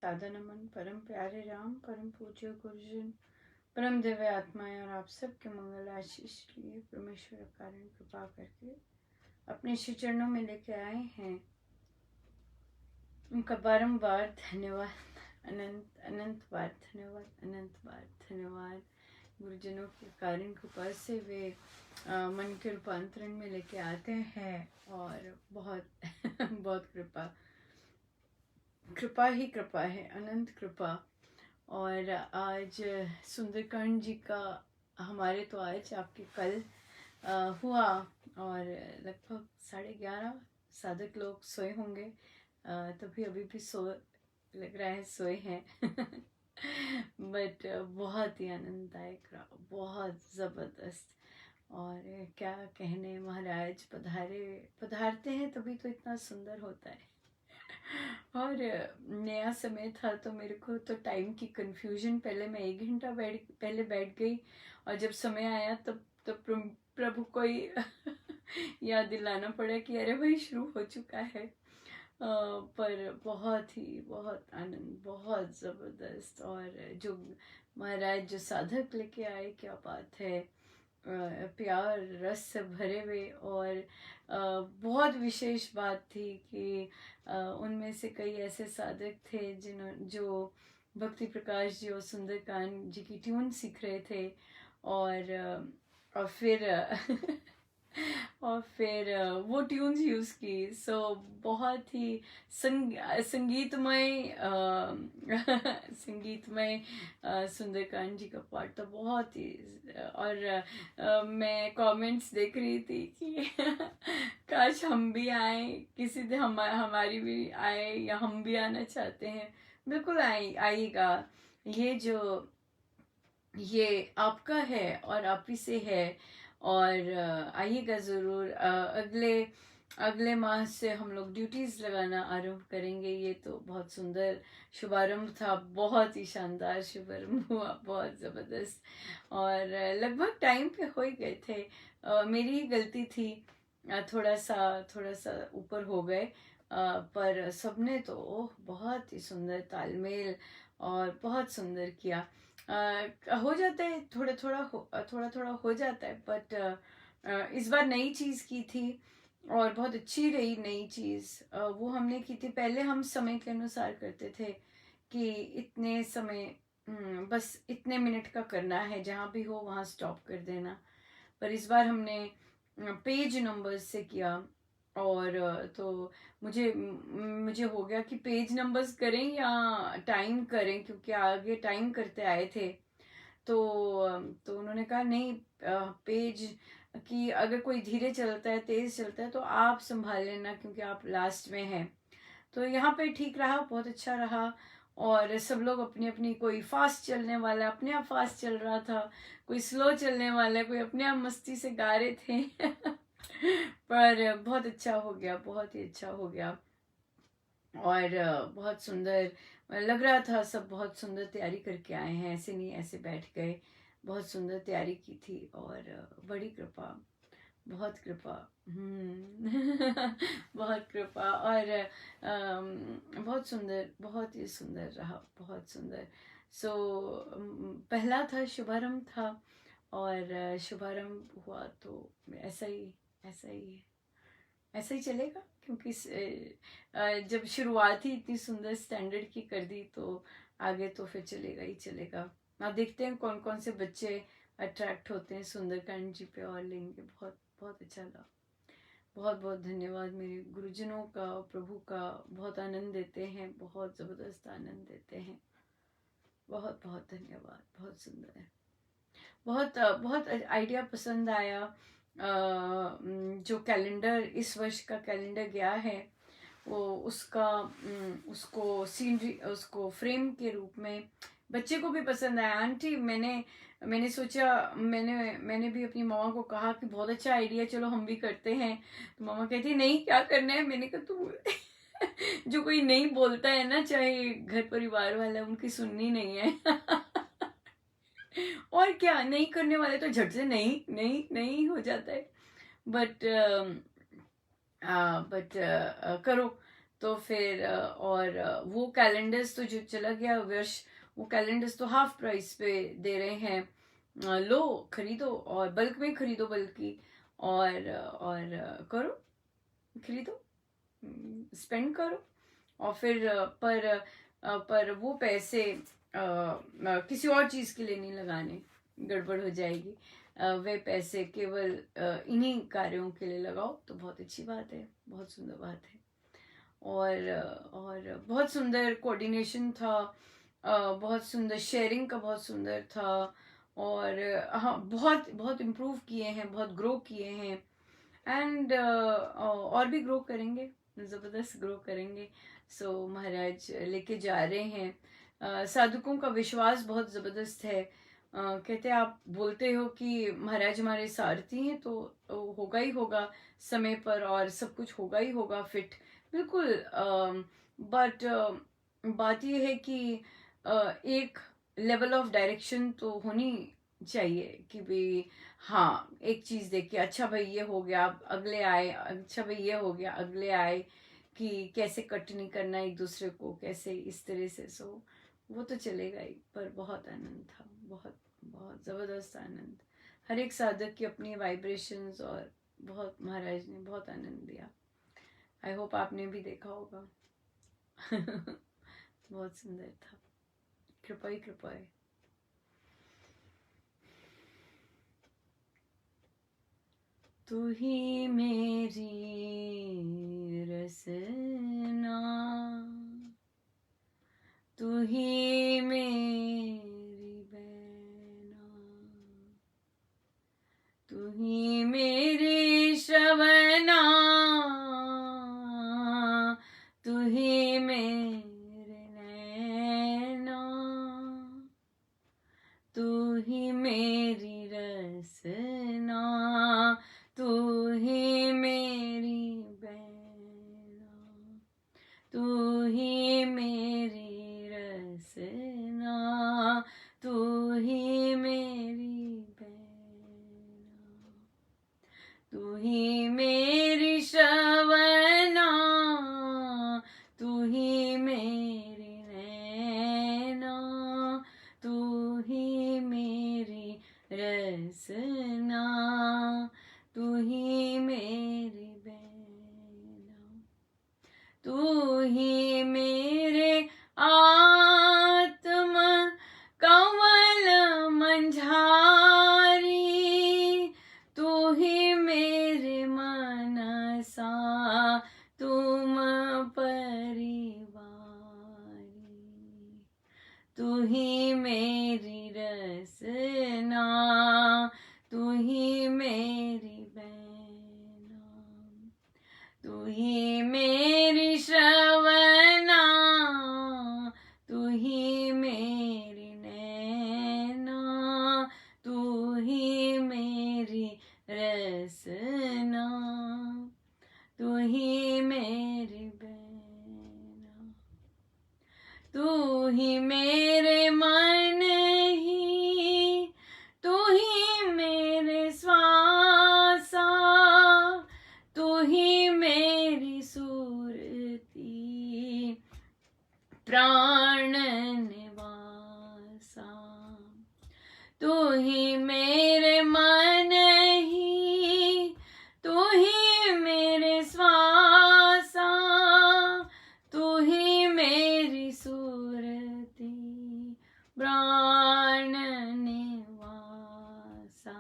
सादा नमन परम प्यारे राम परम पूज्य गुरुजन परम दिव्य आत्माएं और आप सबके मंगल आशीष लिए परमेश्वर कारण कृपा करके अपने श्री चरणों में लेके आए हैं। उनका बारंबार धन्यवाद, अनंत अनंत बार धन्यवाद, अनंत बार धन्यवाद। गुरुजनों के कारण कृपा से वे मन के रूपांतरण में लेके आते हैं और बहुत बहुत कृपा ही कृपा है, अनंत कृपा। और आज सुंदरकांड जी का हमारे तो आज आपके कल हुआ और लगभग 11:30 साधक लोग सोए होंगे, तभी अभी भी लग रहा है सोए हैं बट बहुत ही आनंददायक रहा, बहुत ज़बरदस्त। और क्या कहने, महाराज पधारते हैं तभी तो इतना सुंदर होता है। और नया समय था तो मेरे को तो टाइम की कंफ्यूजन, पहले मैं 1 घंटा पहले बैठ गई और जब समय आया तब प्रभु को ही याद दिलाना पड़ा कि अरे भाई शुरू हो चुका है। पर बहुत आनंद, बहुत ज़बरदस्त। और जो महाराज जो साधक लेके आए, क्या बात है, प्यार रस से भरे हुए। और बहुत विशेष बात थी कि उनमें से कई ऐसे साधक थे जो भक्ति प्रकाश जी और सुंदरकांड जी की ट्यून सीख रहे थे। और फिर और फिर वो ट्यून्स यूज़ की। सो बहुत ही संगीतमय संगीतमय सुंदरकांड जी का पाठ तो बहुत ही। और मैं कमेंट्स देख रही थी कि काश हम भी आए, किसी दिन हमारी भी आए, या हम भी आना चाहते हैं। बिल्कुल आइएगा। ये आपका है और आप ही से है। और आइएगा ज़रूर। अगले माह से हम लोग ड्यूटीज़ लगाना आरंभ करेंगे। ये तो बहुत सुंदर शुभारंभ था, बहुत ही शानदार शुभारंभ हुआ, बहुत ज़बरदस्त। और लगभग टाइम पे हो ही गए थे। मेरी ही गलती थी, थोड़ा सा ऊपर हो गए। पर सबने तो बहुत ही सुंदर तालमेल और बहुत सुंदर किया। हो जाता है, थोड़ा थोड़ा हो जाता है। बट इस बार नई चीज़ की थी और बहुत अच्छी रही नई चीज़। वो हमने की थी, पहले हम समय के अनुसार करते थे कि इतने समय, बस इतने मिनट का करना है, जहाँ भी हो वहाँ स्टॉप कर देना। पर इस बार हमने पेज नंबर्स से किया। और तो मुझे हो गया कि पेज नंबर्स करें या टाइम करें, क्योंकि आगे टाइम करते आए थे। तो उन्होंने कहा नहीं, पेज की अगर कोई धीरे चलता है, तेज चलता है, तो आप संभाल लेना क्योंकि आप लास्ट में हैं। तो यहाँ पे ठीक रहा, बहुत अच्छा रहा। और सब लोग अपनी अपनी, कोई फास्ट चलने वाला अपने आप फास्ट चल रहा था, कोई स्लो चलने वाला, कोई अपने आप मस्ती से गा रहे थे पर बहुत अच्छा हो गया, बहुत ही अच्छा हो गया। और बहुत सुंदर लग रहा था, सब बहुत सुंदर तैयारी करके आए हैं, ऐसे नहीं ऐसे बैठ गए, बहुत सुंदर तैयारी की थी। और बड़ी कृपा, बहुत कृपा। बहुत कृपा। और बहुत सुंदर, बहुत ही सुंदर रहा, बहुत सुंदर। सो पहला था, शुभारंभ था। और शुभारंभ हुआ तो ऐसा ही है, ऐसा ही चलेगा। क्योंकि जब शुरुआत ही इतनी सुंदर स्टैंडर्ड की कर दी तो आगे तो फिर चलेगा ही चलेगा। आप देखते हैं कौन कौन से बच्चे अट्रैक्ट होते हैं सुंदरकांड जी पे और लेंगे। बहुत बहुत अच्छा लगा। बहुत बहुत धन्यवाद मेरे गुरुजनों का, प्रभु का। बहुत आनंद देते हैं, बहुत ज़बरदस्त आनंद देते हैं। बहुत बहुत धन्यवाद, बहुत सुंदर है। बहुत बहुत आइडिया पसंद आया। जो कैलेंडर इस वर्ष का कैलेंडर गया है, वो उसको सीनरी, उसको फ्रेम के रूप में बच्चे को भी पसंद आया। आंटी, मैंने सोचा, मैंने भी अपनी मामा को कहा कि बहुत अच्छा आइडिया, चलो हम भी करते हैं। तो मामा कहती नहीं, क्या करना है। मैंने कहा तू जो कोई नहीं बोलता है ना, चाहे घर परिवार वाला, उनकी सुननी नहीं है और क्या, नहीं करने वाले तो झट से नहीं नहीं नहीं हो जाता है। बट करो। तो फिर और वो कैलेंडर्स तो जो चला गया वर्ष, वो कैलेंडर्स तो हाफ प्राइस पे दे रहे हैं। लो, खरीदो और बल्क में खरीदो, बल्कि और करो, खरीदो, स्पेंड करो। और फिर पर वो पैसे किसी और चीज के लिए नहीं लगाने, गड़बड़ हो जाएगी। वे पैसे केवल इन्हीं कार्यों के लिए लगाओ तो बहुत अच्छी बात है, बहुत सुंदर बात है। और बहुत सुंदर कोऑर्डिनेशन था, बहुत सुंदर शेयरिंग का, बहुत सुंदर था। और हाँ, बहुत बहुत इम्प्रूव किए हैं, बहुत ग्रो किए हैं। एंड और भी ग्रो करेंगे, ज़बरदस्त ग्रो करेंगे। सो महाराज लेके जा रहे हैं। साधुकों का विश्वास बहुत ज़बरदस्त है। कहते हैं, आप बोलते हो कि महाराज हमारे सारथी हैं, तो होगा ही होगा समय पर, और सब कुछ होगा ही होगा फिट, बिल्कुल। बट बात यह है कि एक लेवल ऑफ डायरेक्शन तो होनी चाहिए कि भाई, हाँ, एक चीज देख के अच्छा भाई ये हो गया, अब अगले आए, अच्छा भाई ये हो गया, अगले आए कि कैसे कट नहीं करना एक दूसरे को, कैसे इस तरह से। सो वो तो चलेगा ही, पर बहुत आनंद था, बहुत बहुत जबरदस्त आनंद। हर एक साधक की अपनी वाइब्रेशंस, और बहुत महाराज ने बहुत आनंद दिया। आई होप आपने भी देखा होगा। बहुत सुंदर था, कृपा ही कृपा है। तू ही मेरी रसना, तू ही मेरी बैना, तू ही मेरी श्रवणा, तू ही मेरे नैना, तू ही मेरी रसना, तू ही मेरी बैना, तू ही मेरी रसना, तू ही मेरी बैना, तू ही मेरी श्रवणा, तू ही मेरी नैना, तू ही मेरी रसना, तू ही मेरी बैना, तू ही मेरे आत्म कमल मंझारी, तू ही मेरे मनसा तुम परिवारी, तू ही मेरी रसना, तू ही मेरी बैना, तू ही मेरी श्रवणा, तू ही मेरी नैना, तू ही मेरी रसना, तू ही मेरी बैना, तू ही मेरे मन ही, तू ही मेरे श्वासा, तू ही मेरी सुरती, प्राण निवासा, तू ही मेरे मन ही, तू ही मेरे श्वासा, तू ही मेरी सुरती, प्राण निवासा,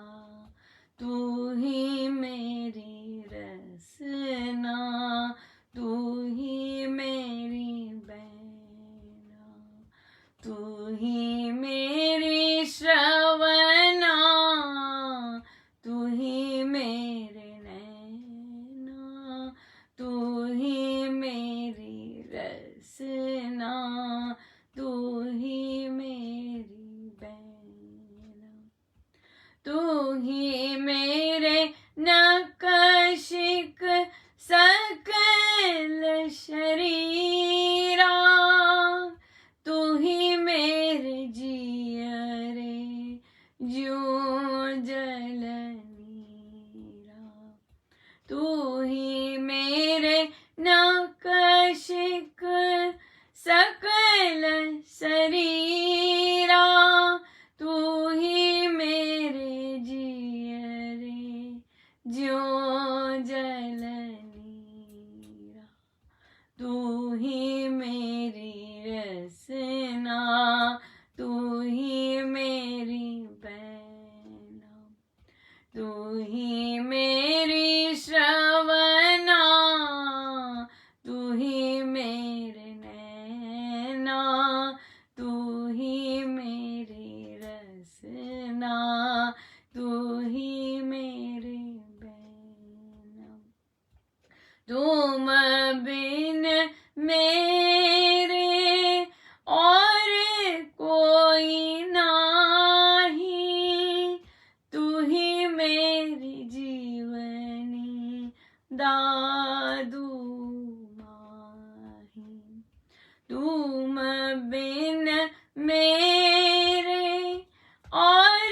तू ही मेरी रसना, तू ही मेरी बैना, तू ही मेरी श्रवणा, तू ही मेरे नैना, तू ही मेरी रसना, तू ही मेरी बैना, तू ही मेरे नकशिक सकल शरीरा, तू ही मेरे रसना, तू ही मेरी बहना, तू ही मेरी श्रवणा, तू ही मेरे नैना, तू ही मेरी रसना, तू ही मेरे बहना। तुम बिन मेरे और कोई नाही, तू ही मेरी जीवनी दादू माही। तुम बिन मेरे और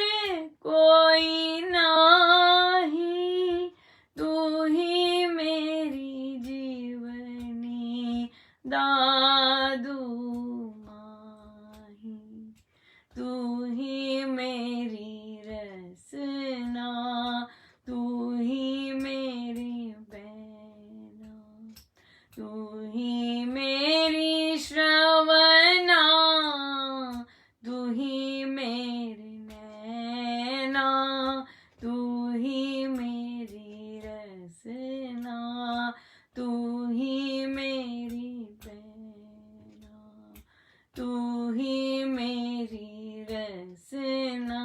कोई नाही, तू ही मेरी जीवनी दादू माही। तू ही मेरी रसना, तू ही मेरी बहना, तू ही मेरी श्रवणा, तू ही मेरे नैना, तू ही मेरी रसना, तू ही मेरी बहना, तू ही मेरी रसना,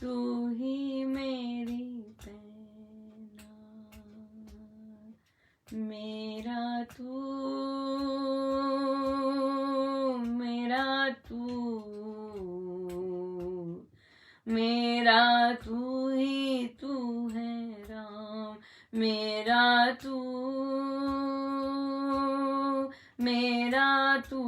तू ही मेरी बहना। मेरा तू, मेरा तू, मेरा तू ही तू है राम, मेरा तू, मेरा तू,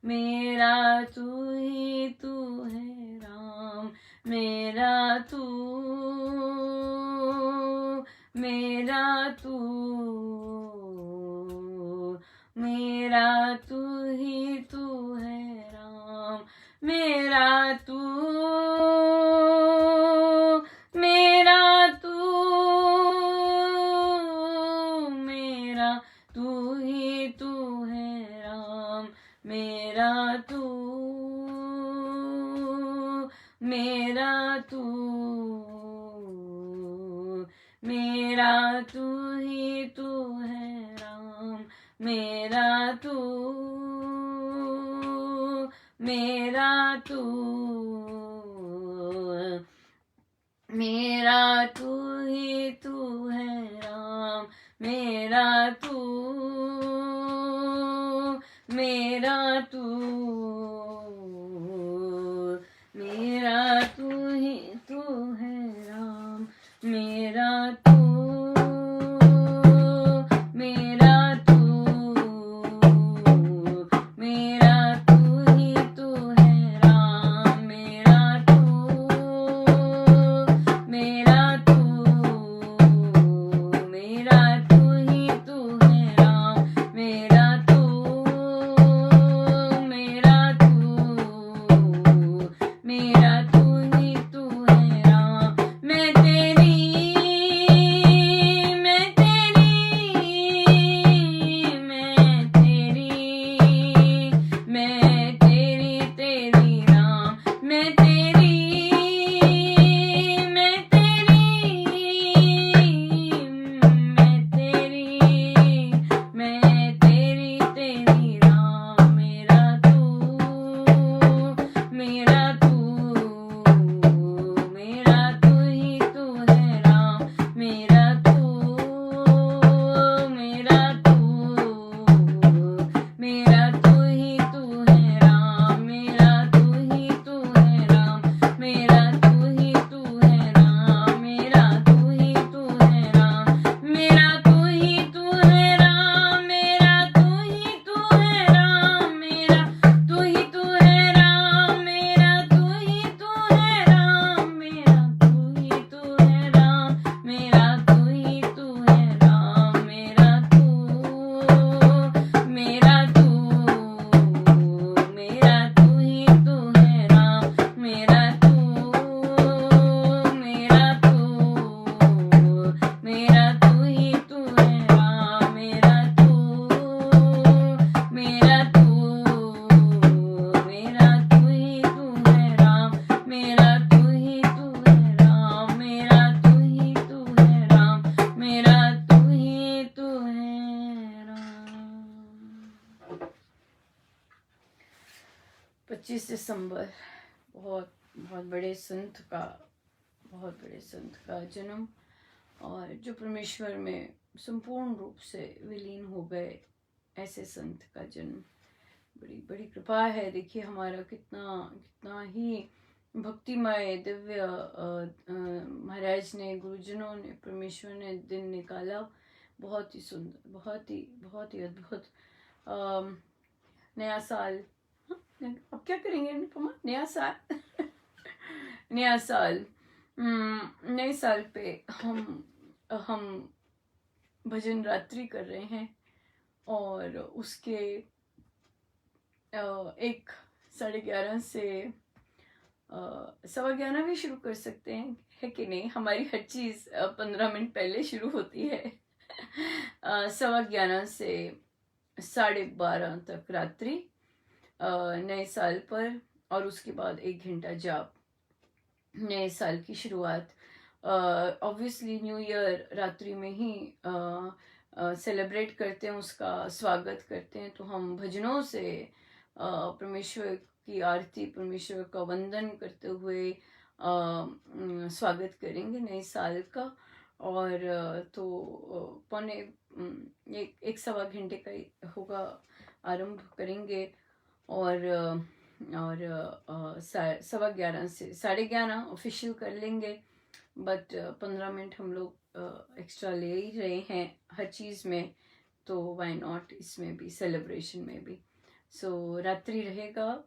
मेरा तू ही तू है राम, मेरा तू, मेरा तू, मेरा तू ही तू है राम, मेरा तू, मेरा तू, मेरा तू ही तू है राम, मेरा तू, मेरा तू, मेरा तू ही तू है राम, मेरा तू, मेरा तू, मेरा तू ही तू है राम, मेरा तू, मेरा तू, मेरा तू ही तू है राम, मेरा तू, मेरा तू, मेरा तू ही तू है राम, मेरा तू, मेरा तू, मेरा तू ही तू है राम, मेरा तू, मेरा 25 दिसंबर, बहुत बहुत बड़े संत का, बहुत बड़े संत का जन्म, और जो परमेश्वर में संपूर्ण रूप से विलीन हो गए, ऐसे संत का जन्म बड़ी बड़ी कृपा है। देखिए हमारा कितना कितना ही भक्तिमय दिव्य महाराज ने, गुरुजनों ने, परमेश्वर ने दिन निकाला। बहुत ही सुंदर, बहुत ही अद्भुत। नया साल, अब क्या करेंगे अनुपमा? नया साल नया साल, नए साल पे हम भजन रात्रि कर रहे हैं, और उसके 11:30 से 11:15 भी शुरू कर सकते हैं, है कि नहीं? हमारी हर चीज़ 15 मिनट पहले शुरू होती है। 11:15 से 12:30 तक रात्रि नए साल पर, और उसके बाद 1 घंटा जाप, नए साल की शुरुआत। ऑब्वियसली न्यू ईयर रात्रि में ही सेलिब्रेट करते हैं, उसका स्वागत करते हैं। तो हम भजनों से परमेश्वर की आरती, परमेश्वर का वंदन करते हुए स्वागत करेंगे नए साल का। और तो पौने एक सवा घंटे का ही होगा, आरंभ करेंगे, और 11:15 से 11:30 ऑफिशियल कर लेंगे। बट 15 मिनट हम लोग एक्स्ट्रा ले ही रहे हैं हर चीज़ में, तो वाई नॉट इसमें भी, सेलिब्रेशन में भी। सो रात्रि रहेगा,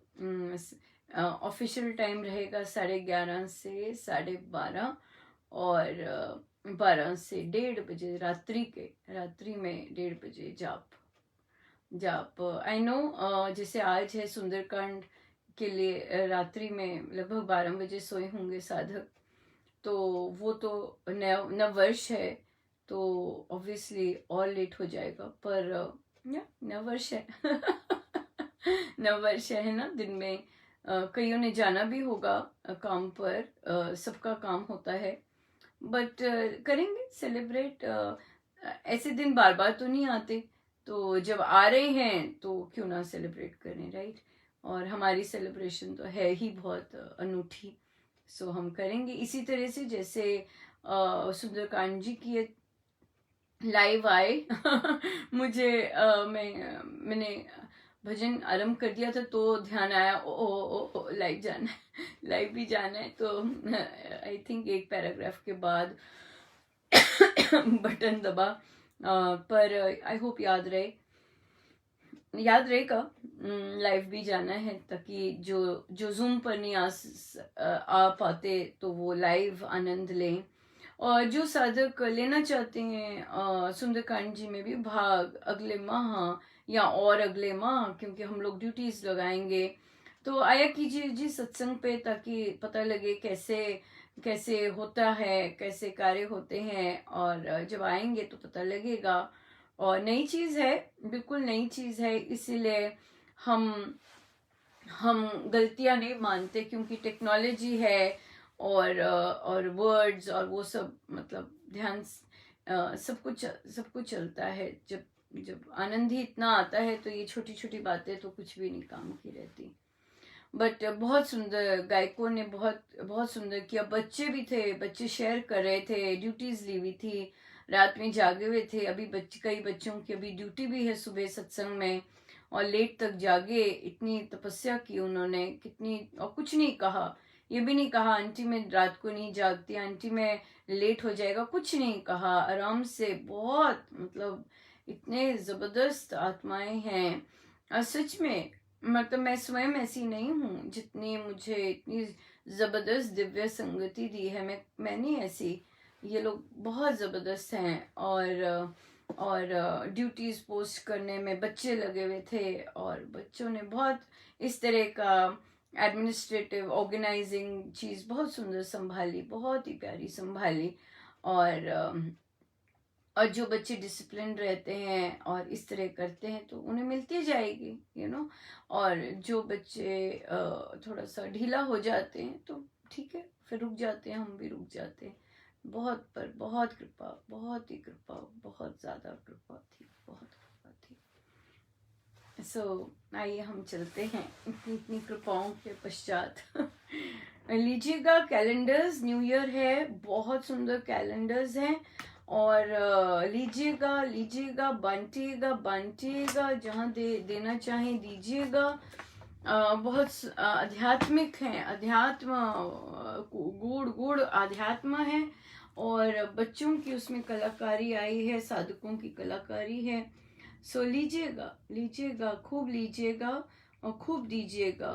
ऑफिशियल टाइम रहेगा 11:30 से 12:30, और 12 से 1:30 बजे रात्रि में 1:30 बजे जाप। आई नो जैसे आज है सुंदरकांड के लिए, रात्रि में लगभग 12 बजे सोए होंगे साधक, तो वो तो नव वर्ष है, तो ऑब्वियसली और लेट हो जाएगा, पर नव वर्ष है नव वर्ष है ना, दिन में कईयों ने जाना भी होगा काम पर, सबका काम होता है, बट करेंगे सेलिब्रेट। ऐसे दिन बार बार तो नहीं आते, तो जब आ रहे हैं तो क्यों ना सेलिब्रेट करें, राइट? और हमारी सेलिब्रेशन तो है ही बहुत अनूठी, सो हम करेंगे इसी तरह से जैसे सुंदरकांड जी की लाइव आए मुझे मैंने भजन आरंभ कर दिया था, तो ध्यान आया, ओ लाइव जाना है लाइव भी जाना है। तो आई थिंक एक पैराग्राफ के बाद बटन दबा, पर आई होप याद रहेगा, लाइव भी जाना है, ताकि जो जूम पर नहीं आ पाते तो वो लाइव आनंद लें। और जो साधक लेना चाहते हैं सुंदरकांड जी में भी भाग अगले माह या और अगले माह, क्योंकि हम लोग ड्यूटीज लगाएंगे, तो आया कीजिए जी सत्संग पे, ताकि पता लगे कैसे कैसे होता है, कैसे कार्य होते हैं, और जब आएंगे तो पता लगेगा। और नई चीज़ है, बिल्कुल नई चीज़ है, इसीलिए हम गलतियां नहीं मानते, क्योंकि टेक्नोलॉजी है, और वर्ड्स और वो सब, मतलब ध्यान सब कुछ चलता है। जब आनंद ही इतना आता है, तो ये छोटी छोटी बातें तो कुछ भी नहीं काम की रहती। बट बहुत सुंदर, गायकों ने बहुत बहुत सुंदर किया। बच्चे भी थे, बच्चे शेयर कर रहे थे, ड्यूटीज ली हुई थी, रात में जागे हुए थे। अभी कई बच्चों की अभी ड्यूटी भी है सुबह सत्संग में, और लेट तक जागे, इतनी तपस्या की उन्होंने, कितनी, और कुछ नहीं कहा, ये भी नहीं कहा आंटी मैं रात को नहीं जागती, आंटी मैं लेट हो जाएगा, कुछ नहीं कहा, आराम से, बहुत, मतलब इतने जबरदस्त आत्माएं हैं। और सच में, मतलब मैं स्वयं ऐसी नहीं हूँ, जितनी मुझे इतनी जबरदस्त दिव्य संगति दी है, मैं नहीं ऐसी, ये लोग बहुत जबरदस्त हैं। और ड्यूटीज पोस्ट करने में बच्चे लगे हुए थे, और बच्चों ने बहुत इस तरह का एडमिनिस्ट्रेटिव ऑर्गेनाइजिंग चीज़ बहुत सुंदर संभाली, बहुत ही प्यारी संभाली। और जो बच्चे डिसिप्लिन रहते हैं और इस तरह करते हैं, तो उन्हें मिलती जाएगी, और जो बच्चे थोड़ा सा ढीला हो जाते हैं, तो ठीक है, फिर रुक जाते हैं, हम भी रुक जाते हैं। बहुत कृपा, बहुत ही कृपा, बहुत ज़्यादा कृपा थी, बहुत कृपा थी। सो आइए हम चलते हैं इतनी इतनी कृपाओं के पश्चात। लीजिएगा कैलेंडर्स, न्यू ईयर है, बहुत सुंदर कैलेंडर्स हैं। और लीजिएगा लीजिएगा, बांटिएगा बांटिएगा, जहाँ देना चाहें दीजिएगा। बहुत आध्यात्मिक हैं, अध्यात्म गूढ़ गूढ़ आध्यात्म है। और बच्चों की उसमें कलाकारी आई है, साधकों की कलाकारी है। सो लीजिएगा लीजिएगा, खूब लीजिएगा और खूब दीजिएगा,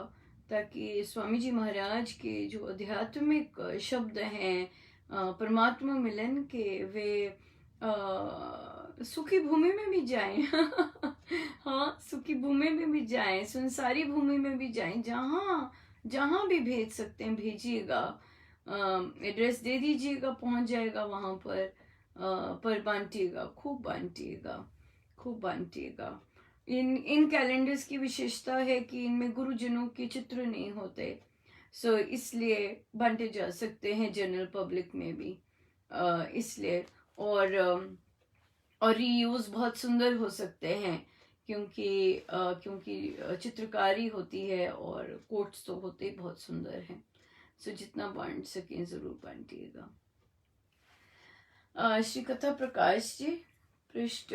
ताकि स्वामी जी महाराज के जो आध्यात्मिक शब्द हैं परमात्मा मिलन के, वे सुखी भूमि में भी जाएं। हाँ, सुखी भूमि में भी जाएं, संसारी भूमि में भी जाएं, जहाँ जहाँ भी भेज सकते हैं भेजिएगा। एड्रेस दे दीजिएगा, पहुंच जाएगा वहां पर बांटिएगा, खूब बांटिएगा, खूब बांटिएगा। इन कैलेंडर्स की विशेषता है कि इनमें गुरुजनों के चित्र नहीं होते, सो इसलिए बांटे जा सकते हैं जनरल पब्लिक में भी, इसलिए। और रीयूज बहुत सुंदर हो सकते हैं, क्योंकि चित्रकारी होती है और कोट्स तो होते ही बहुत सुंदर हैं। सो जितना बांट सकें जरूर बांटिएगा। श्री कथा प्रकाश जी, पृष्ठ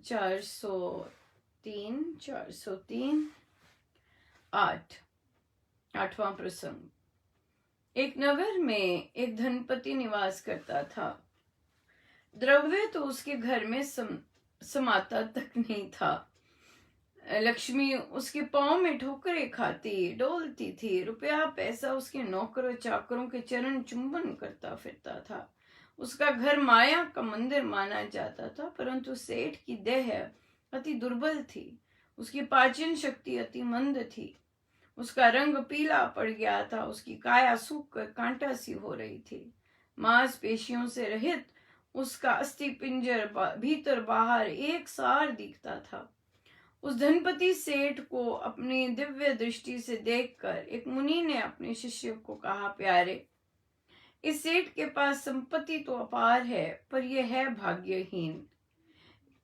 403 403 8वां प्रसंग। एक नगर में एक धनपति निवास करता था। द्रव्य तो उसके घर में समाता तक नहीं था। लक्ष्मी उसके पांव में ठोकरें खाती डोलती थी। रुपया पैसा उसके नौकरों चाकरों के चरण चुंबन करता फिरता था। उसका घर माया का मंदिर माना जाता था, परंतु सेठ की देह अति दुर्बल थी। उसकी पाचन शक्ति अति मंद थी। उसका रंग पीला पड़ गया था। उसकी काया सूख कर कांटा सी हो रही थी। मांसपेशियों से रहित उसका अस्थि पिंजर भीतर बाहर एक सार दिखता था। उस धनपति सेठ को अपनी दिव्य दृष्टि से देखकर एक मुनि ने अपने शिष्य को कहा, प्यारे, इस सेठ के पास संपत्ति तो अपार है, पर यह है भाग्यहीन।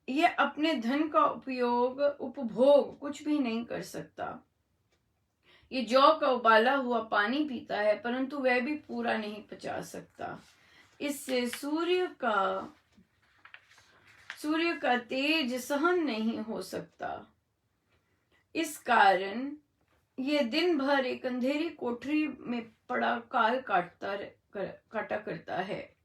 यह अपने धन का उपभोग कुछ भी नहीं कर सकता। ये जौ का उबाला हुआ पानी पीता है, परंतु वह भी पूरा नहीं पचा सकता। इससे सूर्य का तेज सहन नहीं हो सकता। इस कारण यह दिन भर एक अंधेरी कोठरी में पड़ा काल काटा करता है।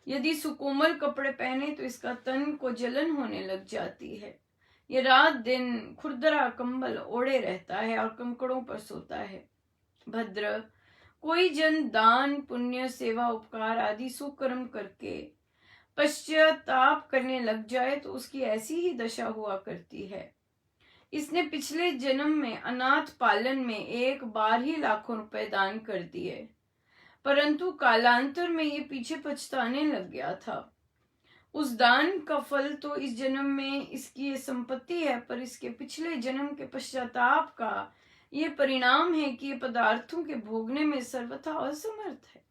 यदि सुकोमल कपड़े पहने तो इसका तन को जलन होने लग जाती है। ये रात दिन खुरदरा कंबल ओढ़े रहता है और कंकड़ों पर सोता है। भद्र, कोई जन दान पुण्य सेवा उपकार आदि सुकर्म करके पश्चाताप करने लग जाए तो उसकी ऐसी ही दशा हुआ करती है। इसने पिछले जन्म में अनाथ पालन में एक बार ही लाखों रुपए दान कर दिए, परंतु कालांतर में ये पीछे पछताने लग गया था। उस दान का फल तो इस जन्म में इसकी ये संपत्ति है, पर इसके पिछले जन्म के पश्चाताप का ये परिणाम है कि ये पदार्थों के भोगने में सर्वथा असमर्थ है।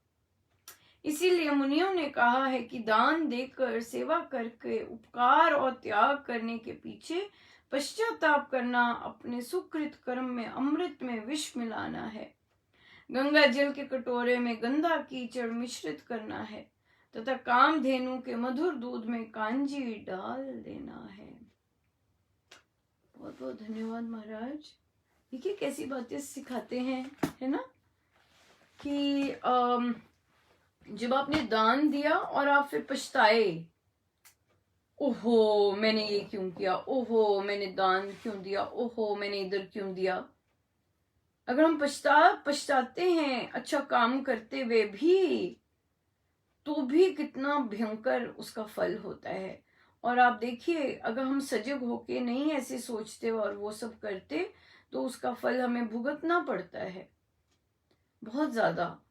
इसीलिए मुनियों ने कहा है कि दान देकर, सेवा करके, उपकार और त्याग करने के पीछे पश्चाताप करना अपने सुकृत कर्म में अमृत में विष मिलाना है। गंगा जल के कटोरे में गंदा कीचड़ मिश्रित करना है तथा कामधेनु के मधुर दूध में कांजी डाल देना है। बहुत बहुत धन्यवाद महाराज। देखिए कैसी बातें सिखाते हैं, है ना, कि जब आपने दान दिया और आप फिर पछताए, ओहो मैंने ये क्यों किया, ओहो मैंने दान क्यों दिया, ओहो मैंने इधर क्यों दिया। अगर हम पछताते हैं अच्छा काम करते हुए भी, तो भी कितना भयंकर उसका फल होता है। और आप देखिए, अगर हम सजग होके नहीं ऐसे सोचते और वो सब करते, तो उसका फल हमें भुगतना पड़ता है। बहुत ज्यादा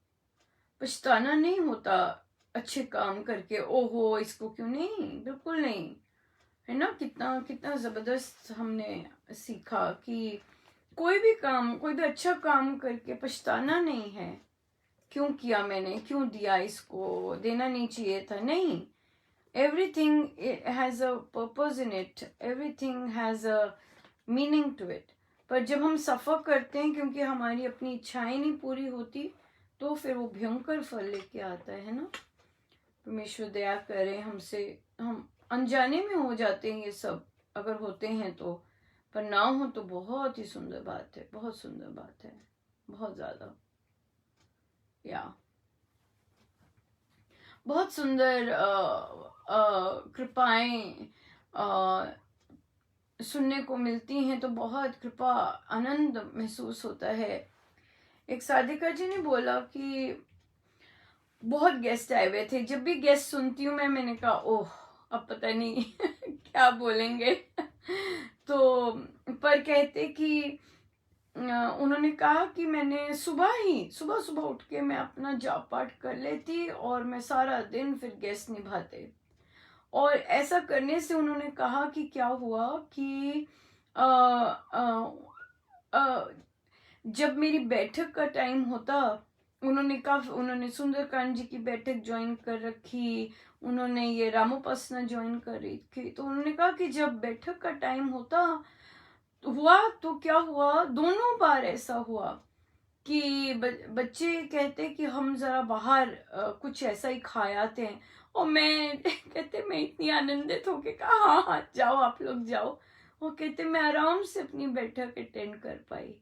पछताना नहीं होता अच्छे काम करके, ओहो इसको क्यों, नहीं, बिल्कुल नहीं, है ना। कितना कितना जबरदस्त हमने सीखा कि कोई भी अच्छा काम करके पछताना नहीं है। क्यों किया मैंने, क्यों दिया, इसको देना नहीं चाहिए था, नहीं। Everything has a purpose in it, everything has a meaning to it. पर जब हम सफ़र करते हैं क्योंकि हमारी अपनी इच्छाएं नहीं पूरी होती, तो फिर वो भयंकर फल लेके आता है ना। परमेश्वर दया करे हमसे, हम अनजाने में हो जाते हैं ये सब, अगर होते हैं तो, पर ना हो तो बहुत ही सुंदर बात है, बहुत सुंदर बात है, बहुत ज़्यादा। या बहुत सुंदर कृपाएं सुनने को मिलती हैं, तो बहुत कृपा आनंद महसूस होता है। एक साधिका जी ने बोला कि बहुत गेस्ट आए हुए थे, जब भी गेस्ट सुनती हूँ मैंने कहा ओह अब पता नहीं क्या बोलेंगे तो पर कहते कि उन्होंने कहा कि मैंने सुबह सुबह उठ के मैं अपना जाप पाठ कर लेती और मैं सारा दिन फिर गेस्ट निभाते। और ऐसा करने से उन्होंने कहा कि क्या हुआ कि आ, आ, आ, जब मेरी बैठक का टाइम होता, उन्होंने सुंदरकांड जी की बैठक ज्वाइन कर रखी, उन्होंने ये रामोपासना ज्वाइन कर रही थी, तो उन्होंने कहा कि जब बैठक का टाइम होता हुआ तो क्या हुआ, दोनों बार ऐसा हुआ कि बच्चे कहते कि हम जरा बाहर कुछ ऐसा ही खा आते हैं, और मैं कहते मैं इतनी आनंदित होके कहा हाँ हाँ जाओ आप लोग जाओ। वो कहते मैं आराम से अपनी बैठक अटेंड कर पाई।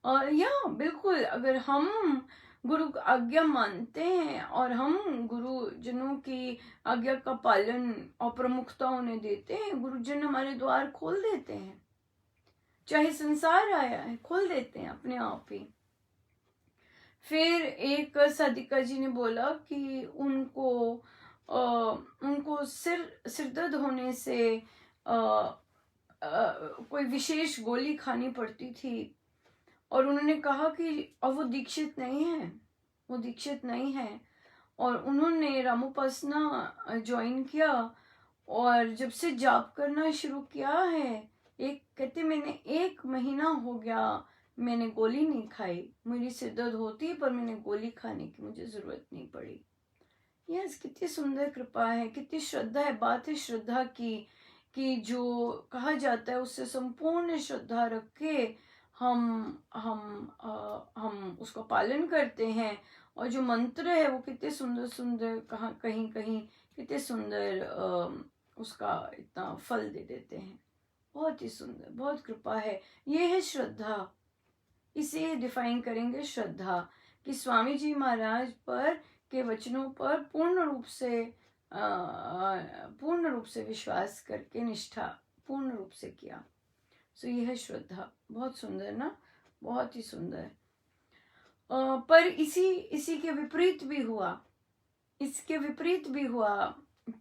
और या बिल्कुल, अगर हम गुरु की आज्ञा मानते हैं और हम गुरुजनों की आज्ञा का पालन और प्रमुखता उन्हें देते हैं, गुरुजन हमारे द्वार खोल देते हैं, चाहे संसार आया है खोल देते हैं अपने आप ही। फिर एक साधिका जी ने बोला कि उनको सिर दर्द होने से कोई विशेष गोली खानी पड़ती थी, और उन्होंने कहा कि अब वो दीक्षित नहीं है, वो दीक्षित नहीं है, और उन्होंने रामोपासना ज्वाइन किया, और जब से जाप करना शुरू किया है, कहते मैंने 1 महीना हो गया मैंने गोली नहीं खाई, मेरी सिर दर्द होती पर मैंने गोली खाने की मुझे जरूरत नहीं पड़ी। यस, कितनी सुंदर कृपा है, कितनी श्रद्धा है। बात है श्रद्धा की, कि जो कहा जाता है उससे संपूर्ण श्रद्धा रख के हम उसका पालन करते हैं, और जो मंत्र है वो कितने सुंदर सुंदर, कहाँ कहीं कहीं कितने सुंदर उसका इतना फल दे देते हैं। बहुत ही सुंदर, बहुत कृपा है। ये है श्रद्धा, इसे डिफाइन करेंगे श्रद्धा, कि स्वामी जी महाराज पर के वचनों पर पूर्ण रूप से विश्वास करके निष्ठा पूर्ण रूप से किया। सो ये है श्रद्धा। बहुत सुंदर ना, बहुत ही सुंदर। पर इसी के विपरीत भी हुआ, इसके विपरीत भी हुआ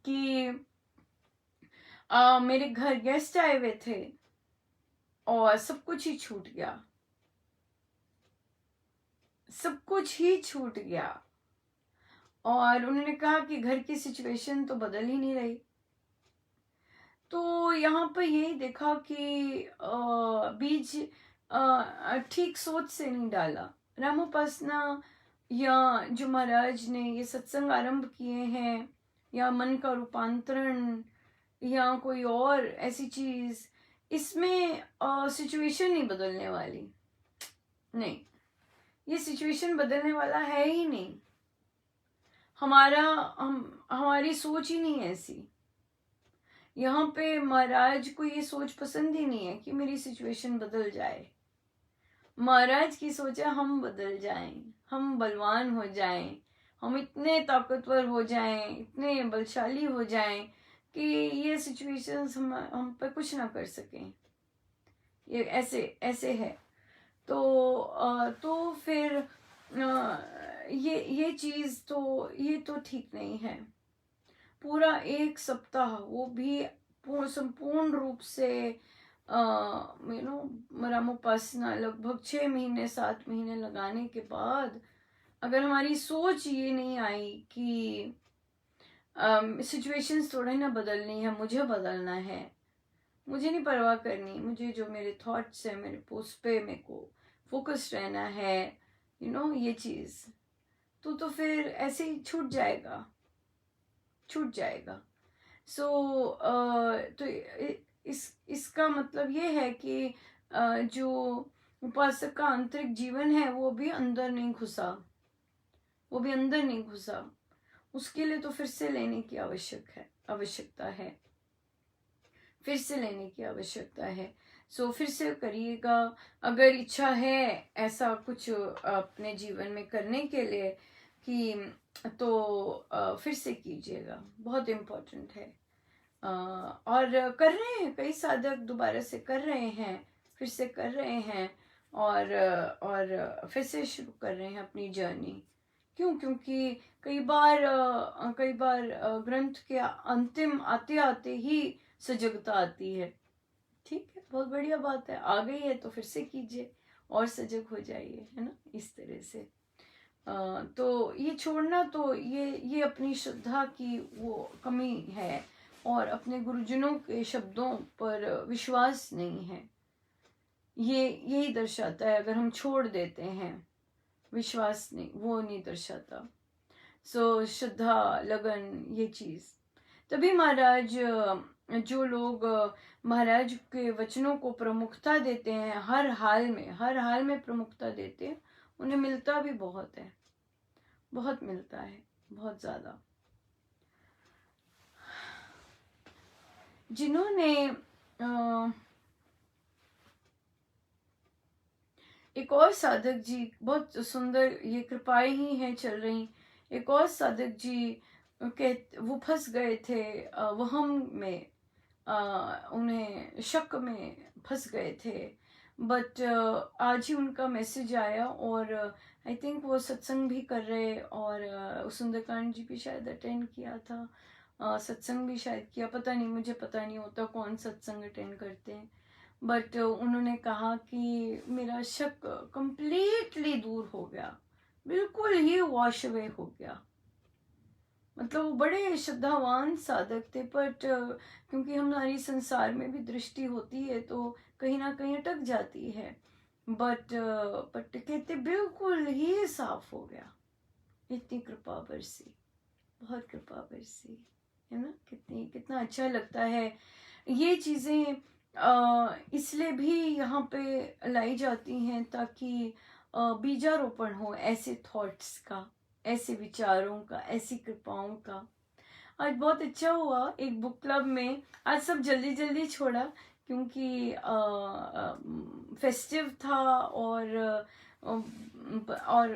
कि मेरे घर गेस्ट आए हुए थे और सब कुछ ही छूट गया, सब कुछ ही छूट गया। और उन्होंने कहा कि घर की सिचुएशन तो बदल ही नहीं रही। तो यहाँ पर यही देखा कि बीज ठीक सोच से नहीं डाला। रामोपासना या जो महाराज ने ये सत्संग आरंभ किए हैं, या मन का रूपांतरण, या कोई और ऐसी चीज, इसमें सिचुएशन नहीं बदलने वाली। नहीं, ये सिचुएशन बदलने वाला है ही नहीं। हमारी सोच ही नहीं ऐसी। यहाँ पे महाराज को ये सोच पसंद ही नहीं है कि मेरी सिचुएशन बदल जाए। महाराज की सोच है हम बदल जाएं, हम बलवान हो जाएं, हम इतने ताकतवर हो जाएं, इतने बलशाली हो जाएं कि ये सिचुएशंस हम पे कुछ ना कर सकें। ये ऐसे ऐसे है। तो फिर ये चीज तो ये तो ठीक नहीं है। पूरा 1 सप्ताह, वो भी संपूर्ण रूप से रामोपासना लगभग 6 महीने 7 महीने लगाने के बाद, अगर हमारी सोच ये नहीं आई कि सिचुएशंस थोड़ा ही ना बदलनी है, मुझे बदलना है, मुझे नहीं परवाह करनी, मुझे जो मेरे थॉट्स है मेरे पोस्ट पे मेरे को फोकस रहना है, ये चीज तो फिर ऐसे ही छूट जाएगा। सो तो इसका मतलब ये है कि जो उपासक का आंतरिक जीवन है वो भी अंदर नहीं घुसा, वो भी अंदर नहीं घुसा। उसके लिए तो फिर से लेने की आवश्यकता है, फिर से लेने की आवश्यकता है। सो फिर से करिएगा, अगर इच्छा है ऐसा कुछ अपने जीवन में करने के लिए कि तो फिर से कीजिएगा, बहुत इम्पोर्टेंट है। और कर रहे हैं, कई साधक दोबारा से कर रहे हैं, फिर से कर रहे हैं, और फिर से शुरू कर रहे हैं अपनी जर्नी। क्यों? क्योंकि कई बार ग्रंथ के अंतिम आते आते ही सजगता आती है। ठीक है, बहुत बढ़िया बात है, आ गई है तो फिर से कीजिए और सजग हो जाइए, है ना, इस तरह से। तो ये छोड़ना, तो ये अपनी श्रद्धा की वो कमी है, और अपने गुरुजनों के शब्दों पर विश्वास नहीं है। ये यही दर्शाता है, अगर हम छोड़ देते हैं, विश्वास नहीं, वो नहीं दर्शाता। सो श्रद्धा, लगन, ये चीज। तभी महाराज, जो लोग महाराज के वचनों को प्रमुखता देते हैं, हर हाल में प्रमुखता देते हैं, उन्हें मिलता भी बहुत है, बहुत मिलता है, बहुत ज्यादा। जिन्होंने एक और साधक जी, बहुत सुंदर ये कृपाएं ही हैं चल रही। एक और साधक जी वो फंस गए थे वहम में, उन्हें शक में फंस गए थे, बट आज ही उनका मैसेज आया, और आई थिंक वो सत्संग भी कर रहे, और सुंदरकांड जी भी शायद अटेंड किया था, सत्संग भी शायद किया, पता नहीं, मुझे पता नहीं होता कौन सत्संग अटेंड करते हैं। बट उन्होंने कहा कि मेरा शक कंप्लीटली दूर हो गया, बिल्कुल ही वॉश अवे हो गया। मतलब वो बड़े श्रद्धावान साधक थे, बट क्योंकि हमारी संसार में भी दृष्टि होती है तो कहीं ना कहीं अटक जाती है, बट कहते बिल्कुल ही साफ हो गया। इतनी कृपा बरसी, बहुत कृपा बरसी, है ना। कितना अच्छा लगता है। ये चीजें इसलिए भी यहाँ पे लाई जाती हैं ताकि बीजारोपण हो ऐसे थॉट्स का, ऐसे विचारों का, ऐसी कृपाओं का। आज बहुत अच्छा हुआ, एक बुक क्लब में आज सब जल्दी जल्दी छोड़ा, क्योंकि फेस्टिव था, और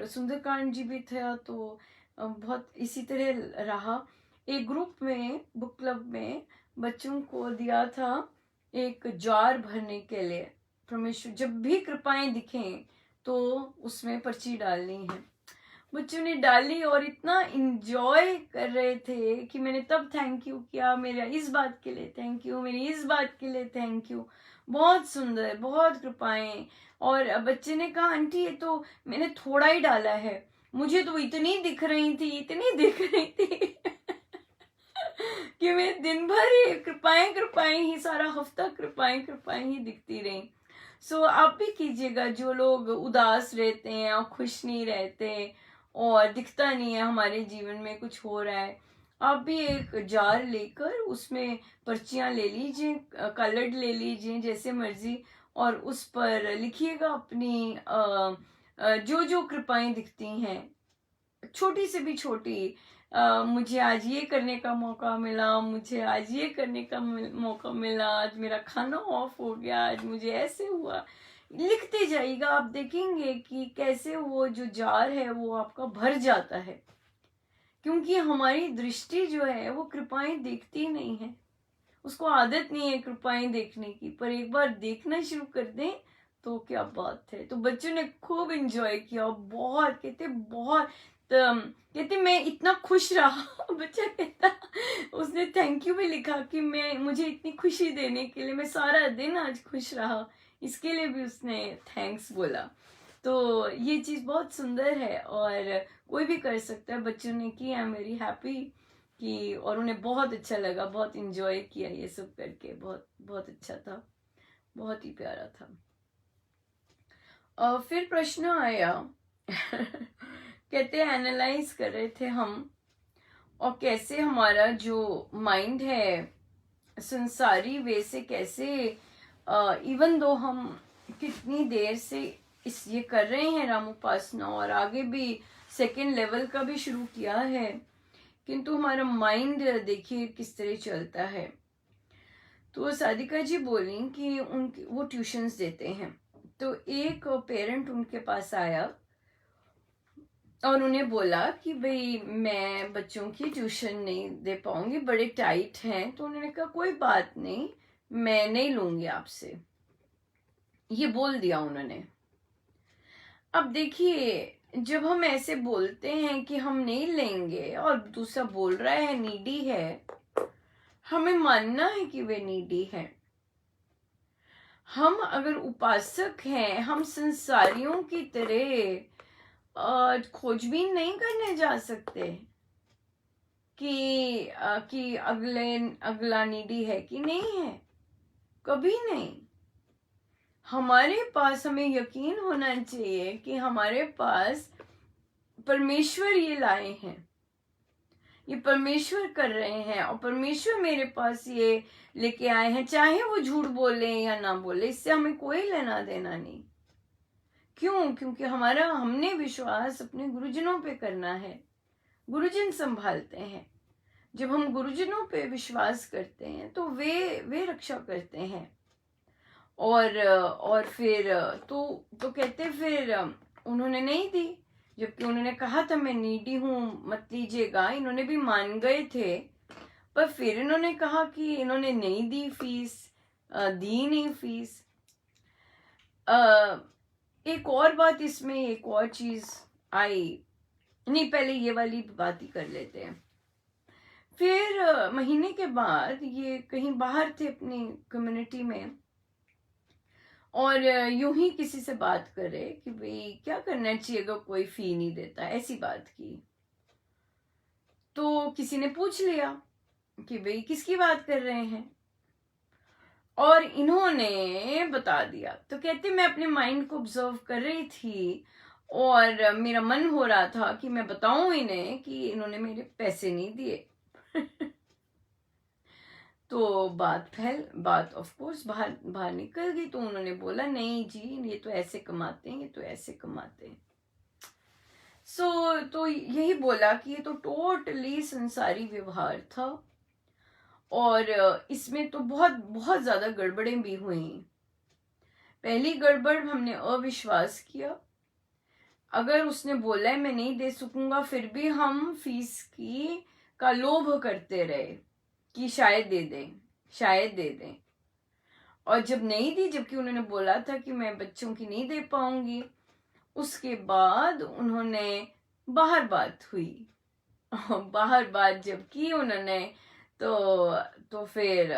सुंदरकांड जी भी था, तो बहुत इसी तरह रहा। एक ग्रुप में, बुक क्लब में बच्चों को दिया था एक जार भरने के लिए, परमेश्वर जब भी कृपाएं दिखें तो उसमें पर्ची डालनी है। बच्चों ने डाली और इतना इंजॉय कर रहे थे कि मैंने तब थैंक यू किया, मेरा इस बात के लिए थैंक यू, मेरी इस बात के लिए थैंक यू, बहुत सुंदर, बहुत कृपाएं। और बच्चे ने कहा आंटी ये तो मैंने थोड़ा ही डाला है, मुझे तो इतनी दिख रही थी, इतनी दिख रही थी कि मैं दिन भर ही कृपाएं ही, सारा हफ्ता कृपाएं ही दिखती रही। सो आप भी कीजिएगा, जो लोग उदास रहते हैं और खुश नहीं रहते और दिखता नहीं है हमारे जीवन में कुछ हो रहा है, आप भी एक जार लेकर उसमें पर्चियां ले लीजिए, कलर्ड ले लीजिए, जैसे मर्जी, और उस पर लिखिएगा अपनी जो जो कृपाएं दिखती हैं, छोटी से भी छोटी। मुझे आज ये करने का मौका मिला, मुझे आज ये करने का मौका मिला, आज मेरा खाना ऑफ हो गया, आज मुझे ऐसे हुआ, लिखते जाइएगा। आप देखेंगे कि कैसे वो जो जार है वो आपका भर जाता है, क्योंकि हमारी दृष्टि जो है वो कृपाएं देखती नहीं है, उसको आदत नहीं है कृपाएं देखने की, पर एक बार देखना शुरू कर दें तो क्या बात है। तो बच्चों ने खूब एंजॉय किया, बहुत कहते मैं इतना खुश रहा बच्चा कहता, उसने थैंक यू भी लिखा कि मुझे इतनी खुशी देने के लिए मैं सारा दिन आज खुश रहा, इसके लिए भी उसने थैंक्स बोला। तो ये चीज बहुत सुंदर है और कोई भी कर सकता है। बच्चों ने की, आई एम वेरी हैप्पी कि, और उन्हें बहुत अच्छा लगा, बहुत इंजॉय किया ये सब करके, बहुत बहुत अच्छा था, बहुत ही प्यारा था। फिर प्रश्न आया कहते एनालाइज कर रहे थे हम, और कैसे हमारा जो माइंड है संसारी वे से कैसे, इवन दो हम कितनी देर से इस ये कर रहे हैं राम उपासना, और आगे भी सेकेंड लेवल का भी शुरू किया है, किंतु हमारा माइंड देखिए किस तरह चलता है। तो साधिका जी बोली कि उनके वो ट्यूशन्स देते हैं, तो एक पेरेंट उनके पास आया और उन्हें बोला कि भाई मैं बच्चों की ट्यूशन नहीं दे पाऊंगी, बड़े टाइट हैं। तो उन्होंने कहा कोई बात नहीं, मैं नहीं लूंगी आपसे, ये बोल दिया उन्होंने। अब देखिए जब हम ऐसे बोलते हैं कि हम नहीं लेंगे और दूसरा बोल रहा है नीडी है, हमें मानना है कि वे नीडी है। हम अगर उपासक हैं, हम संसारियों की तरह खोजबीन नहीं करने जा सकते कि अगला नीडी है कि नहीं है, कभी नहीं। हमारे पास, हमें यकीन होना चाहिए कि हमारे पास परमेश्वर ये लाए हैं, ये परमेश्वर कर रहे हैं, और परमेश्वर मेरे पास ये लेके आए हैं, चाहे वो झूठ बोले या ना बोले, इससे हमें कोई लेना देना नहीं। क्यों? क्योंकि हमने विश्वास अपने गुरुजनों पे करना है, गुरुजन संभालते हैं। जब हम गुरुजनों पे विश्वास करते हैं तो वे रक्षा करते हैं। और फिर तो कहते, फिर उन्होंने नहीं दी, जबकि उन्होंने कहा था मैं नीडी हूं, मत लीजिएगा। इन्होंने भी मान गए थे, पर फिर इन्होंने कहा कि इन्होंने नहीं दी फीस, दी नहीं फीस। एक और बात इसमें, एक और चीज आई, नहीं पहले ये वाली बात ही कर लेते हैं। फिर महीने के बाद ये कहीं बाहर थे अपनी कम्युनिटी में, और यूं ही किसी से बात करे कि भाई क्या करना चाहिए अगर कोई फी नहीं देता, ऐसी बात की। तो किसी ने पूछ लिया कि भाई किसकी बात कर रहे हैं, और इन्होंने बता दिया। तो कहते मैं अपने माइंड को ऑब्जर्व कर रही थी और मेरा मन हो रहा था कि मैं बताऊं इन्हें कि इन्होंने मेरे पैसे नहीं दिए। तो बात ऑफ कोर्स बाहर निकल गई। तो उन्होंने बोला नहीं जी, ये तो ऐसे कमाते हैं, ये तो ऐसे कमाते हैं। तो यही बोला कि ये तो टोटली संसारी व्यवहार था, और इसमें तो बहुत बहुत ज्यादा गड़बड़ें भी हुई। पहली गड़बड़, हमने अविश्वास किया। अगर उसने बोला है मैं नहीं दे सकूंगा, फिर भी हम फीस का लोभ करते रहे कि शायद दे दें, शायद दे दें। और जब नहीं दी, जबकि उन्होंने बोला था कि मैं बच्चों की नहीं दे पाऊंगी, उसके बाद उन्होंने बाहर बात हुई। बाहर बात जब की उन्होंने, तो फिर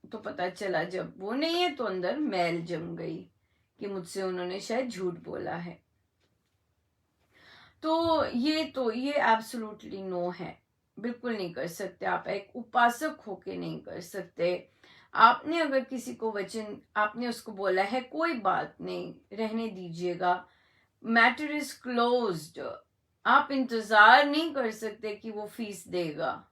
तो पता चला जब वो नहीं है तो अंदर मैल जम गई कि मुझसे उन्होंने शायद झूठ बोला है। तो ये एब्सोल्युटली नो है, बिल्कुल नहीं कर सकते। आप एक उपासक होके नहीं कर सकते। आपने अगर किसी को वचन, आपने उसको बोला है कोई बात नहीं, रहने दीजिएगा, मैटर इज क्लोज्ड, आप इंतजार नहीं कर सकते कि वो फीस देगा।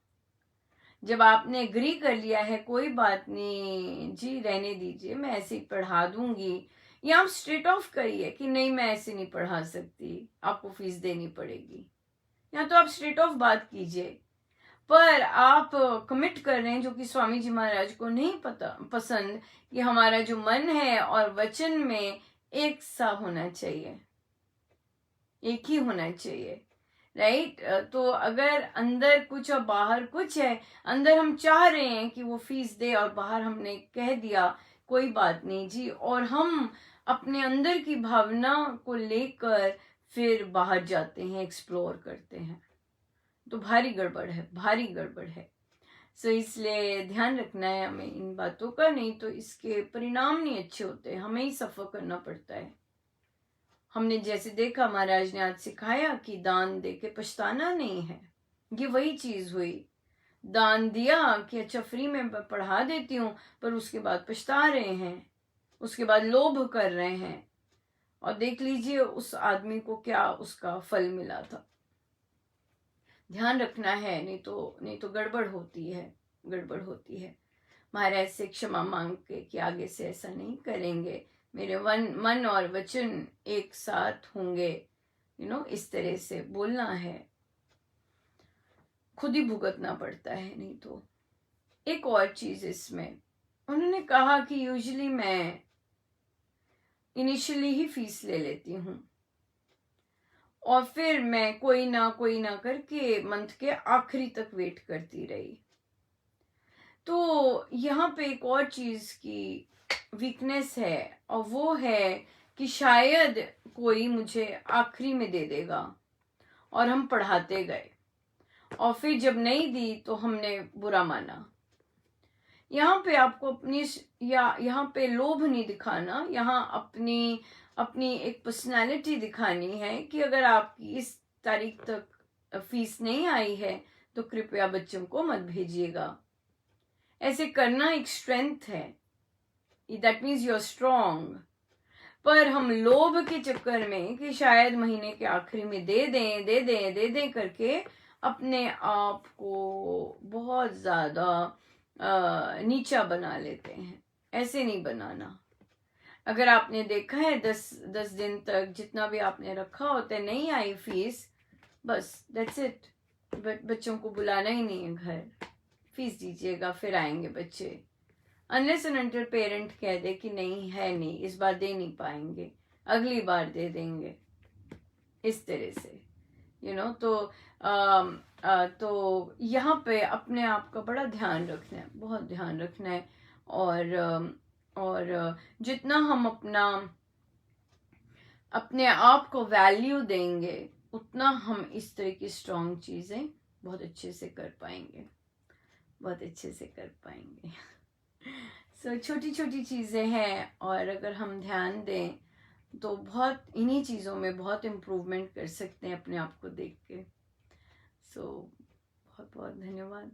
जब आपने एग्री कर लिया है कोई बात नहीं जी, रहने दीजिए, मैं ऐसे ही पढ़ा दूंगी, या आप स्ट्रेट ऑफ करिए कि नहीं मैं ऐसे नहीं पढ़ा सकती, आपको फीस देनी पड़ेगी, या तो आप स्ट्रेट ऑफ बात कीजिए। पर आप कमिट कर रहे हैं, जो कि स्वामी जी महाराज को नहीं पसंद, कि हमारा जो मन है और वचन में एक सा होना चाहिए, एक ही होना चाहिए, राइट। तो अगर अंदर कुछ और बाहर कुछ है, अंदर हम चाह रहे हैं कि वो फीस दे और बाहर हमने कह दिया कोई बात नहीं जी, और हम अपने अंदर की भावना को लेकर फिर बाहर जाते हैं, एक्सप्लोर करते हैं, तो भारी गड़बड़ है, भारी गड़बड़ है। सो इसलिए ध्यान रखना है हमें इन बातों का, नहीं तो इसके परिणाम नहीं अच्छे होते, हमें ही सफर करना पड़ता है। हमने जैसे देखा, महाराज ने आज सिखाया कि दान दे के पछताना नहीं है। ये वही चीज हुई, दान दिया कि अच्छा फ्री में पढ़ा देती हूँ, पर उसके बाद पछता रहे हैं, उसके बाद लोभ कर रहे हैं, और देख लीजिए उस आदमी को क्या उसका फल मिला था। ध्यान रखना है, नहीं तो गड़बड़ होती है, गड़बड़ होती है। महाराज से क्षमा मांग के कि आगे से ऐसा नहीं करेंगे, मेरे मन और वचन एक साथ होंगे, इस तरह से बोलना है। खुद ही भुगतना पड़ता है नहीं तो। एक और चीज इसमें उन्होंने कहा कि यूजुअली मैं इनिशियली ही फीस ले लेती हूँ और फिर मैं कोई ना करके मंथ के आखिरी तक वेट करती रही। तो यहाँ पे एक और चीज की वीकनेस है और वो है कि शायद कोई मुझे आखिरी में दे देगा, और हम पढ़ाते गए और फिर जब नहीं दी तो हमने बुरा माना। यहाँ पे आपको यहाँ पे लोभ नहीं दिखाना, यहाँ अपनी एक पर्सनालिटी दिखानी है कि अगर आपकी इस तारीख तक फीस नहीं आई है तो कृपया बच्चों को मत भेजिएगा। ऐसे करना एक स्ट्रेंथ है, that means you are strong. पर हम लोभ के चक्कर में कि शायद महीने के आखिरी में दे दें करके अपने आप को बहुत ज्यादा नीचा बना लेते हैं। ऐसे नहीं बनाना। अगर आपने देखा है 10 दिन तक जितना भी आपने रखा होता है, नहीं आई फीस, बस दैट्स इट। बच्चों को बुलाना ही नहीं है घर, फीस दीजिएगा फिर आएंगे बच्चे। अनलेस एंड अनटिल पेरेंट कह दे कि नहीं है, नहीं इस बार दे नहीं पाएंगे, अगली बार दे देंगे, इस तरह से तो यहाँ पे अपने आप का बड़ा ध्यान रखना है, बहुत ध्यान रखना है। और जितना हम अपने आप को वैल्यू देंगे उतना हम इस तरह की स्ट्रॉन्ग चीजें बहुत अच्छे से कर पाएंगे, बहुत अच्छे से कर पाएंगे। सो छोटी छोटी चीजें हैं और अगर हम ध्यान दें तो बहुत इन्हीं चीज़ों में बहुत इम्प्रूवमेंट कर सकते हैं अपने आप को देख के। सो बहुत बहुत धन्यवाद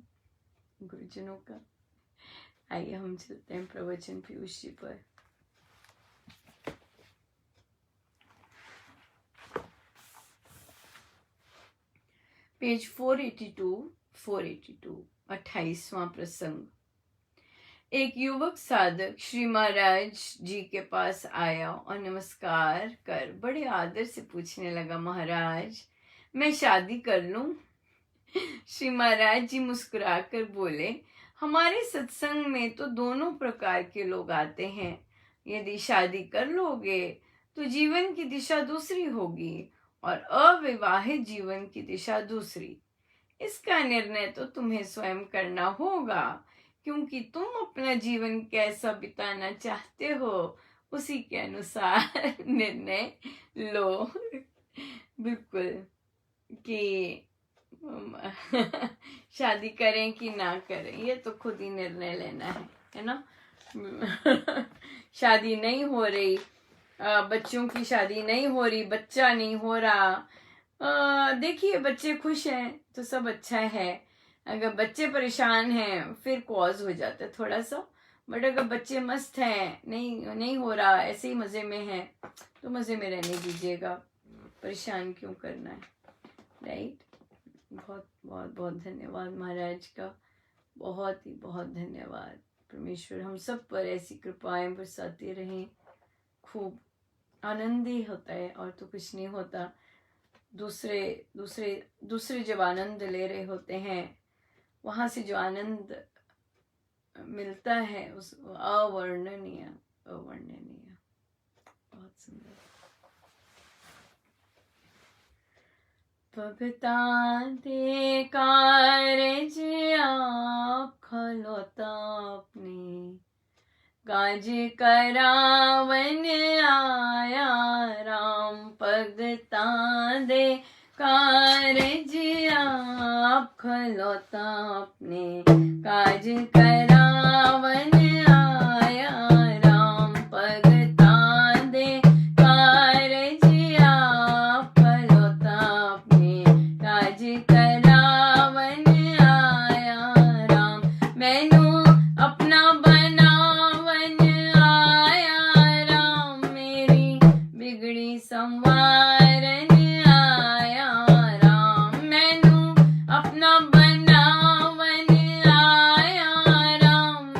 गुरुजनों का। आइए हम चलते हैं प्रवचन पीयूष जी पर। पेज 482 28वां प्रसंग। एक युवक साधक श्री महाराज जी के पास आया और नमस्कार कर बड़े आदर से पूछने लगा, महाराज मैं शादी कर लूं? श्री महाराज जी मुस्कुराकर बोले, हमारे सत्संग में तो दोनों प्रकार के लोग आते हैं। यदि शादी कर लोगे तो जीवन की दिशा दूसरी होगी और अविवाहित जीवन की दिशा दूसरी। इसका निर्णय तो तुम्हें स्वयं करना होगा, क्योंकि तुम अपना जीवन कैसा बिताना चाहते हो उसी के अनुसार निर्णय लो। बिल्कुल कि शादी करें कि ना करें ये तो खुद ही निर्णय लेना है ना। शादी नहीं हो रही, बच्चों की शादी नहीं हो रही, बच्चा नहीं हो रहा, देखिए बच्चे खुश हैं तो सब अच्छा है। अगर बच्चे परेशान हैं फिर कॉज हो जाता है थोड़ा सा, बट अगर बच्चे मस्त हैं, नहीं हो रहा, ऐसे ही मजे में है तो मजे में रहने दीजिएगा, परेशान क्यों करना है, राइट। बहुत बहुत बहुत धन्यवाद महाराज का, बहुत ही बहुत धन्यवाद। परमेश्वर हम सब पर ऐसी कृपाएं बरसाते रहें। खूब आनंद ही होता है और तो कुछ नहीं होता। दूसरे जब आनंद ले रहे होते हैं वहां से जो आनंद मिलता है उस अवर्णनीय बहुत सुंदर। भगता दे कारज आप खलोता अपने, काज करावन आया राम। भगता दे कारज आप खलोता अपने, काज करावन आया राम। भगता दे कारज आप खलोता अपने, काज करावन आया राम। मैनू अपना बनावन आया राम, मेरी बिगड़ी संवारन आया राम। मैनू अपना बनावन आया राम,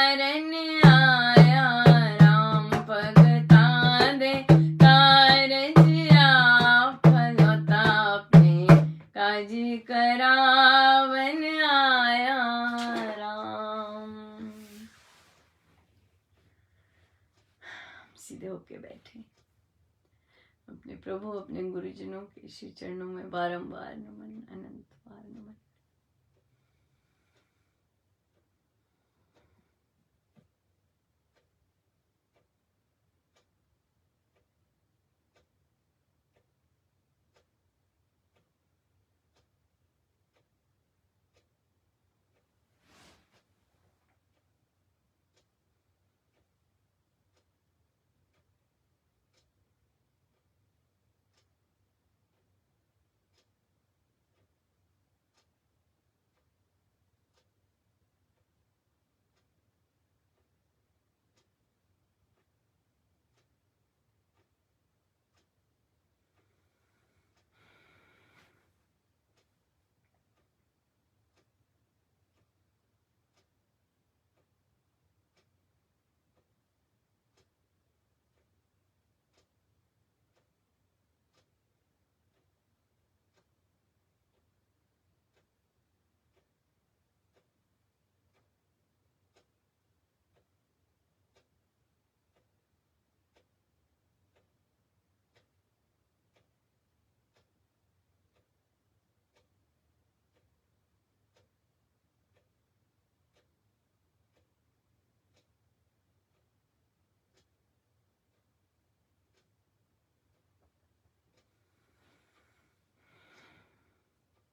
तारन आया राम भगता दे कारज फलता अपने काज करावन आया राम। सीधे होके बैठे, अपने प्रभु अपने गुरुजनों के श्री चरणों में बारंबार नमन, अनंत बार नमन।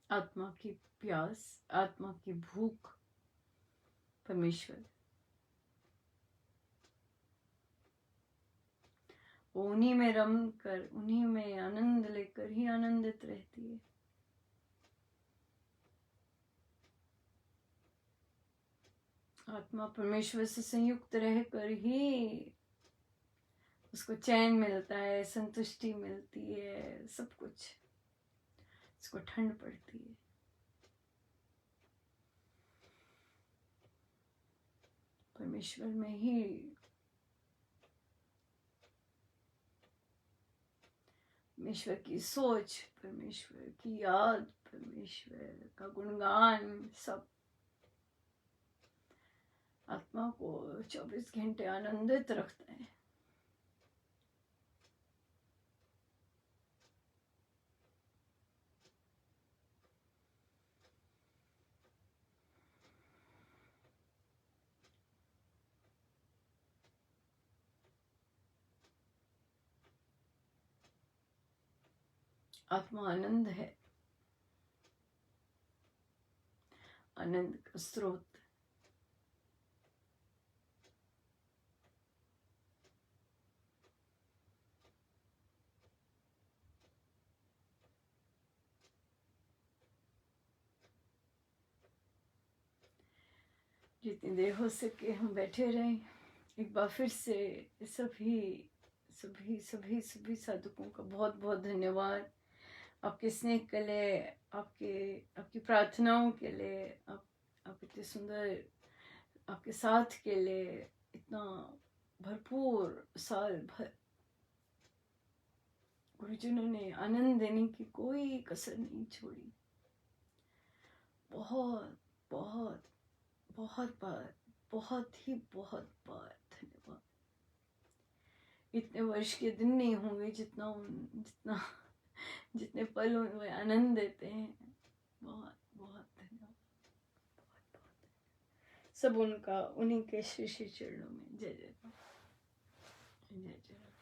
आत्मा की प्यास, आत्मा की भूख परमेश्वर, वो उन्हीं में रम कर, उन्हीं में आनंद लेकर ही आनंदित रहती है। आत्मा परमेश्वर से संयुक्त रहकर ही उसको चैन मिलता है, संतुष्टि मिलती है, सब कुछ उसको ठंड पड़ती है। परमेश्वर में ही परमेश्वर की सोच, परमेश्वर की याद, परमेश्वर का गुणगान, सब आत्मा को 24 घंटे आनंदित रखता है। आत्मा आनंद है, आनंद का स्रोत। जितनी देर हो सके हम बैठे रहें। एक बार फिर से सभी सभी सभी सभी साधकों का बहुत बहुत धन्यवाद, आपके स्नेह के लिए, आपकी प्रार्थनाओं के लिए, आप इतने सुंदर, आपके साथ के लिए, इतना भरपूर साल भर गुरुजनों ने आनंद देने की कोई कसर नहीं छोड़ी। बहुत बहुत बहुत बार, बहुत बार धन्यवाद। इतने वर्ष के दिन नहीं होंगे जितना जितने पल उन्हें आनंद देते हैं। बहुत बहुत धन्यवाद, बहुत बहुत सब उनका, उन्हीं के श्री श्री चरणों में। जय जय जय जय।